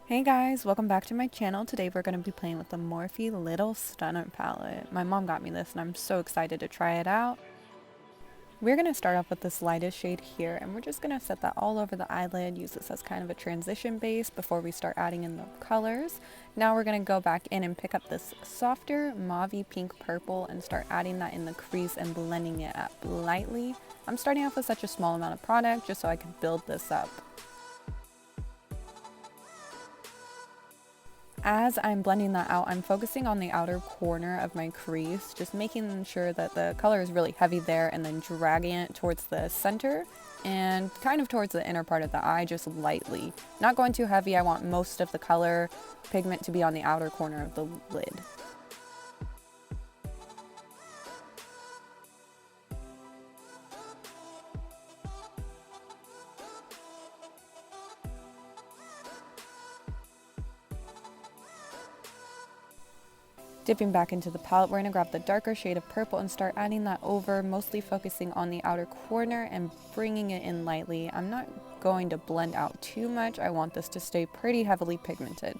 Hey guys, welcome back to my channel. Today we're going to be playing with the Morphs Lil Stunna palette. My mom got me this and I'm so excited to try it out. We're going to start off with this lightest shade here and we're just going to set that all over the eyelid, use this as kind of a transition base before we start adding in the colors. Now we're going to go back in and pick up this softer mauvey pink purple and start adding that in the crease and blending it up lightly. I'm starting off with such a small amount of product just so I can build this up. As I'm blending that out, I'm focusing on the outer corner of my crease, just making sure that the color is really heavy there and then dragging it towards the center and kind of towards the inner part of the eye just lightly. Not going too heavy, I want most of the color pigment to be on the outer corner of the lid. Dipping back into the palette, we're going to grab the darker shade of purple and start adding that over, mostly focusing on the outer corner and bringing it in lightly. I'm not going to blend out too much. I want this to stay pretty heavily pigmented.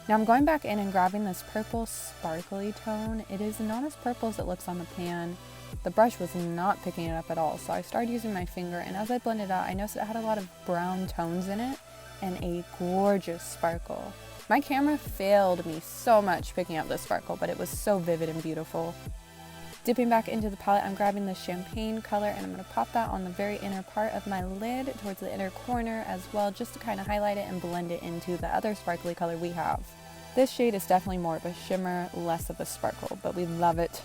Now I'm going back in and grabbing this purple sparkly tone. It is not as purple as it looks on the pan. The brush was not picking it up at all, so I started using my finger, and as I blended it out, I noticed it had a lot of brown tones in it and a gorgeous sparkle. My camera failed me so much picking up this sparkle, but it was so vivid and beautiful. Dipping back into the palette, I'm grabbing the champagne color and I'm going to pop that on the very inner part of my lid towards the inner corner as well, just to kind of highlight it and blend it into the other sparkly color we have. This shade is definitely more of a shimmer, less of a sparkle, but we love it.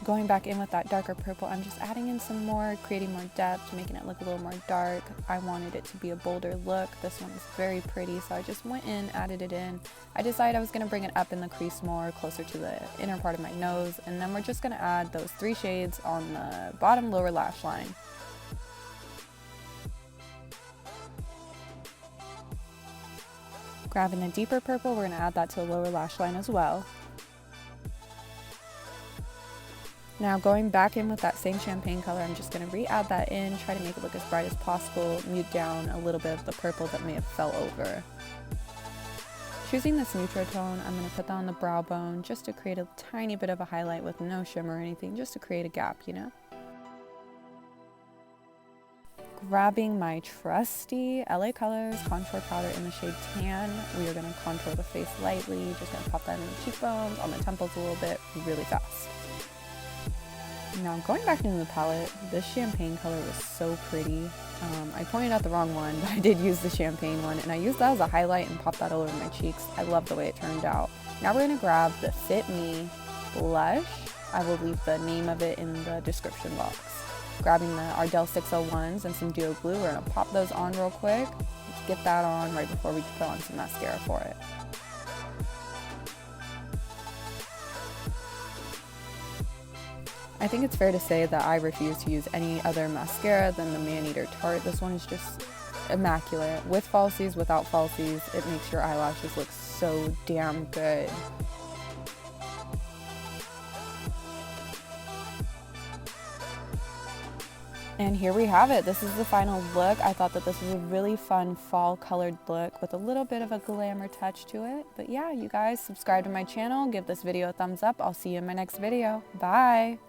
Going back in with that darker purple, I'm just adding in some more, creating more depth, making it look a little more dark. I wanted it to be a bolder look. This one is very pretty, so I just went in, added it in. I decided I was going to bring it up in the crease more, closer to the inner part of my nose, and then we're just going to add those 3 shades on the bottom lower lash line. Grabbing a deeper purple, we're going to add that to the lower lash line as well. Now going back in with that same champagne color, I'm just going to re-add that in, try to make it look as bright as possible, mute down a little bit of the purple that may have fell over. Choosing this neutral tone, I'm going to put that on the brow bone just to create a tiny bit of a highlight with no shimmer or anything, just to create a gap, you know? Grabbing my trusty LA Colors contour powder in the shade Tan, we are going to contour the face lightly, just going to pop that in the cheekbones, on the temples a little bit, really fast. Now going back into the palette, this champagne color was so pretty. I pointed out the wrong one, but I did use the champagne one, and I used that as a highlight and popped that all over my cheeks. I love the way it turned out. Now we're going to grab the Fit Me blush. I will leave the name of it in the description box. Grabbing the Ardell 601s and some Duo Glue, we're going to pop those on real quick. Let's get that on right before we put on some mascara for it. I think it's fair to say that I refuse to use any other mascara than the Maneater Tarte. This one is just immaculate. With falsies, without falsies, it makes your eyelashes look so damn good. And here we have it. This is the final look. I thought that this was a really fun fall colored look with a little bit of a glamour touch to it. But yeah, you guys subscribe to my channel, give this video a thumbs up. I'll see you in my next video. Bye.